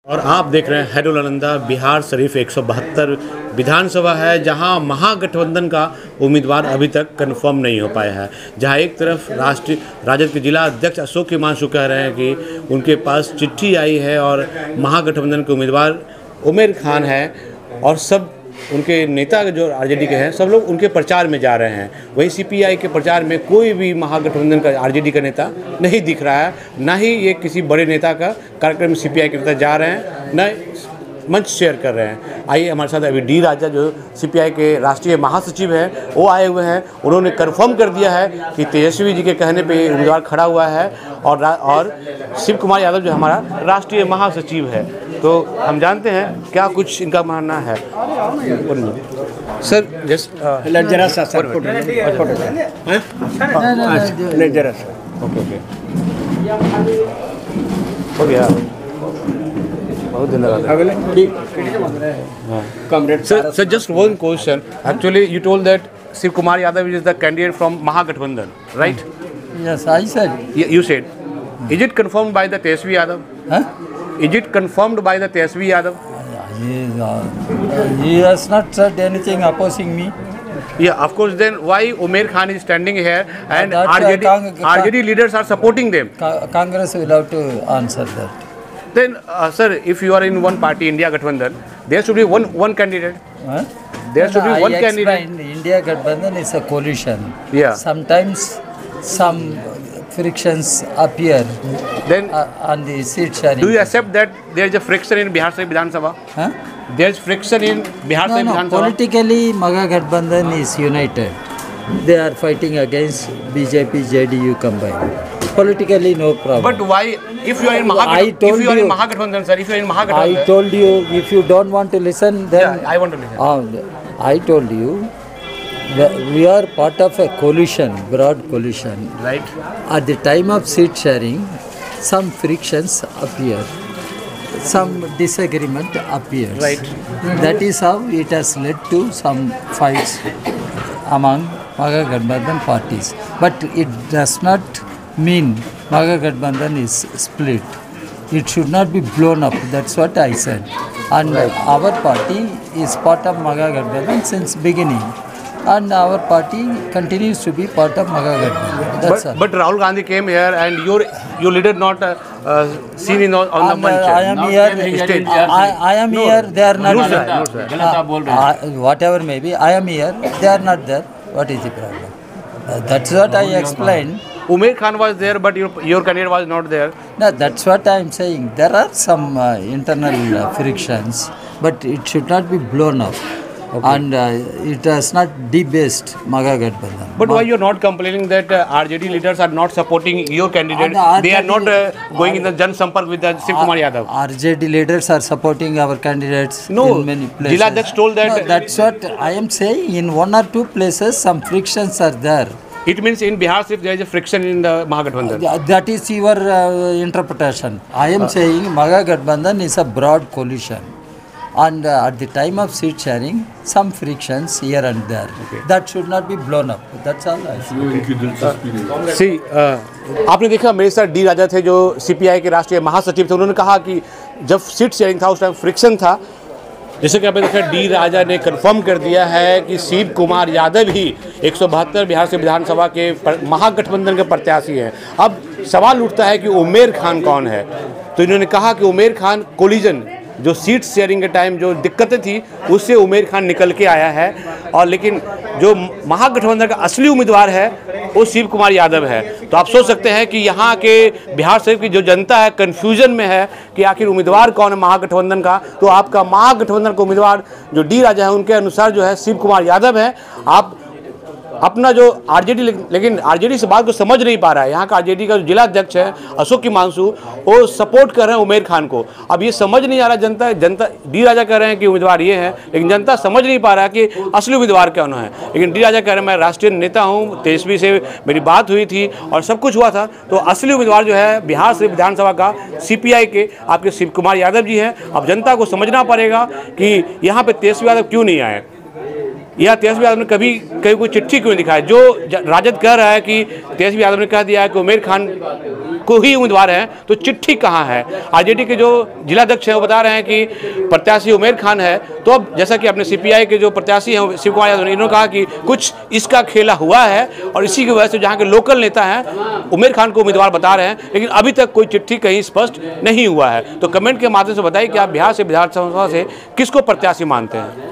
और आप देख रहे हैं हैदुल अलंदा। बिहार शरीफ 172 विधानसभा है जहां महागठबंधन का उम्मीदवार अभी तक कंफर्म नहीं हो पाया है। जहां एक तरफ राष्ट्रीय राजद के जिला अध्यक्ष अशोक हिमांशु कह रहे हैं कि उनके पास चिट्ठी आई है और महागठबंधन के उम्मीदवार उमेर खान है और सब उनके नेता जो आरजेडी के हैं सब लोग उनके प्रचार में जा रहे हैं। वहीं सीपीआई के प्रचार में कोई भी महागठबंधन का आरजेडी का नेता नहीं दिख रहा है, ना ही ये किसी बड़े नेता का कार्यक्रम सीपीआई के नेता जा रहे हैं, न मंच शेयर कर रहे हैं। आइए हमारे साथ अभी डी राजा जो सीपीआई के राष्ट्रीय महासचिव हैं वो आए हुए हैं। उन्होंने कंफर्म कर दिया है कि तेजस्वी जी के कहने पे उम्मीदवार खड़ा हुआ है और शिव कुमार यादव जो हमारा राष्ट्रीय महासचिव है। तो हम जानते हैं क्या कुछ इनका मानना है। सर जस्ट जरा सा सर जरा सा ओके हो गया। बहुत धन्यवाद। Sir, just one question. Actually, you told that Shiv Kumar Yadav is the candidate from Mahagठबंधन, right? Yes, I said. You said. Is it confirmed by the Tejashi Yadav? Huh? Is it confirmed by the Tejashi Yadav? He has not said anything opposing me. Yeah, of course. Then why Umair Khan is standing here and That's RJD leaders are supporting them? Congress will have to answer that. Then, sir, if you are in one party, India Gathbandhan, there should be one candidate. Huh? There should be one I candidate. explained, India Gathbandhan is a coalition. Yeah. Sometimes some frictions appear Then, on the seat sharing. do you accept that there is a friction in Bihar State Vidhan Sabha? Huh? There is friction in Bihar State No, Vidhan Sabha? politically Maga Gathbandhan is united. They are fighting against BJP, JDU combined. Politically no problem. But why, if you are in Mahagठबंधन, sir, if you are in Mahagठबंधन, I told you, if you don't want to listen, then yeah, I want to listen. I told you, we are part of a coalition, broad coalition. Right. At the time of seat sharing, some frictions appear, some disagreement appears. Right. That is how it has led to some fights among Maga Gathbandhan parties. But it does not mean Maga Gathbandhan is split. It should not be blown up. That's what I said. And our party is part of Maga Gathbandhan since beginning. And our party continues to be part of Maga Gathbandhan. That's all. But Rahul Gandhi came here and your leader not seen on the manch. I am here. I am here. They are not there. Whatever may be, I am here. They are not there. What is the problem? That's what I explained. Umair Khan was there, but your candidate was not there. No, that's what I am saying. There are some internal frictions, but it should not be blown up. Okay. And it has not debased Maga Gathbandhan. But why you are not complaining that RJD leaders are not supporting your candidate? They are not going in the Jan Sampark with the Shiv Kumar Yadav. RJD leaders are supporting our candidates in many places. Jila Adhyaksh told that. No, that's what I am saying. In one or two places, some frictions are there. It means in Bihar, if there is a friction in the Mahagठबंधन. That is your interpretation. I am saying Maga Gathbandhan is a broad coalition. And at the time of seat sharing, some frictions here and there. Okay. That should not be blown up. That's all I say. See, आपने देखा मेरे साथ D राजा थे जो CPI के राष्ट्रीय महासचिव थे। उन्होंने कहा कि जब सीट शेयरिंग था उस टाइम फ्रिक्शन था। जैसे कि आपने देखा डी राजा ने कंफर्म कर दिया है कि शिव कुमार यादव ही 172 बिहार से विधानसभा के महागठबंधन के प्रत्याशी हैं। अब सवाल उठता है कि उमेर खान कौन है। तो इन्होंने कहा कि उमेर खान कोलिजन जो सीट शेयरिंग के टाइम जो दिक्कतें थी उससे उमेर खान निकल के आया है, और लेकिन जो महागठबंधन का असली उम्मीदवार है वो शिव कुमार यादव है। तो आप सोच सकते हैं कि यहाँ के बिहार शरीफ की जो जनता है कन्फ्यूजन में है कि आखिर उम्मीदवार कौन है महागठबंधन का। तो आपका महागठबंधन का उम्मीदवार जो डी राजा है उनके अनुसार जो है शिव कुमार यादव है। आप अपना जो आरजेडी, लेकिन आरजेडी इस बात को समझ नहीं पा रहा है। यहाँ का आरजेडी का जो जिला अध्यक्ष है अशोक हिमांशु वो सपोर्ट कर रहे हैं उमेर खान को। अब ये समझ नहीं आ रहा, जनता डी राजा कह रहे हैं कि उम्मीदवार ये है, लेकिन जनता समझ नहीं पा रहा है कि असली उम्मीदवार कौन है। लेकिन डी राजा कह रहे हैं मैं राष्ट्रीय नेता हूँ, तेजस्वी से मेरी बात हुई थी और सब कुछ हुआ था। तो असली उम्मीदवार जो है बिहार से विधानसभा का सीपीआई के आपके शिव कुमार यादव जी हैं। अब जनता को समझना पड़ेगा कि यहाँ पे तेजस्वी यादव क्यों नहीं आए। या तेजस्वी यादव ने कभी कोई चिट्ठी क्यों दिखाई? जो राजद कह रहा है कि तेजस्वी यादव ने कह दिया है कि उमेर खान को ही उम्मीदवार हैं, तो चिट्ठी कहाँ है? आरजेडी के जो जिलाध्यक्ष हैं वो बता रहे हैं कि प्रत्याशी उमेर खान है। तो अब जैसा कि अपने सीपीआई के जो प्रत्याशी हैं शिव कुमार यादव ने, इन्होंने कहा कि कुछ इसका खेला हुआ है और इसी की वजह से जहाँ के लोकल नेता हैं उमेर खान को उम्मीदवार बता रहे हैं, लेकिन अभी तक कोई चिट्ठी कहीं स्पष्ट नहीं हुआ है। तो कमेंट के माध्यम से बताइए कि आप बिहार से विधानसभा से किसको प्रत्याशी मानते हैं।